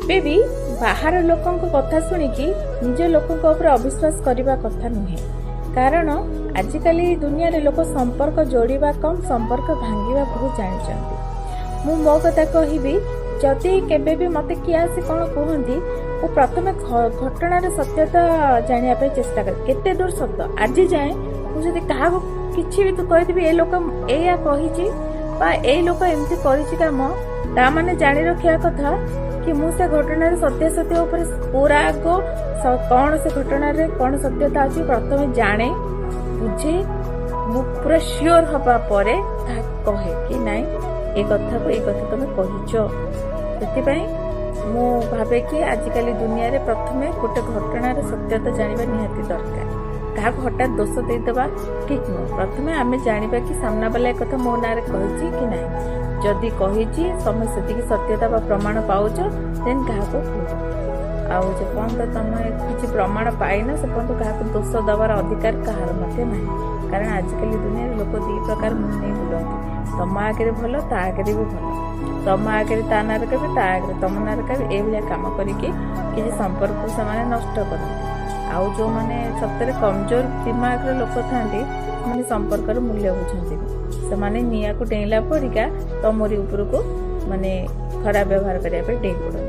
केबे भी बाहर लोकों कथा शुणिकी निज लोकों ऊपर अविश्वास करने कथा नुहे। कारण आजिकल दुनिया रे लोक संपर्क जोड़िबा कम संपर्क भांगिबा बहुत जानते। मु मो कथा कहबी जदि केबे भी मते किए आसी कौन कहती वो प्रथम घटनार सत्यता जानिया पे चेष्टा कर केते दूर सत्य आज जाए मुझे क्या किसी भी तू कही ए लोक या कही ए लोक एमती काम ता माने जानी रखा कथा कि मु से घटनार सत्य सत्य ऊपर पूरा आग कौन से घटनार कौन सत्यता अच्छी प्रथम जाने बुझे मु पूरा श्योर हवा पर कहे कि नाई ए कथा तुम कही मु भावे कि आजिकल दुनिया रे प्रथमे गोटे घटनार सत्यता जानिबा निहाती दरकार। क्या हठात दोष देदेबा ठीक नुह। प्रथमे आमे जानिबा कि सामना वाला एक कथा मो नारे कहिछि कि नाही। जदि कहिछि समय सेतिकी सत्यता बा प्रमाण पाउछ देन क्या आउ जे पर्यंत तुम किसी प्रमाण पाइन से पर्यंत क्या दोष दबार अधिकार कहार मते नाही। कारण आजिकल दुनिया रे लोक दी प्रकार मुंडे बुलती तम आगे भल ता आगे भी भल तम आगे ता नारे कहे ता आगे तम नारे कहे ए काम करके किसी संपर्क से नष्ट करते। आउ जो मैंने सत्य कमजोर दिमाग लोक था मैंने संपर्क मूल्य बुझे से निया को डेला पड़िका तमरी उपरको माने खराब व्यवहार करने डेई पड़े।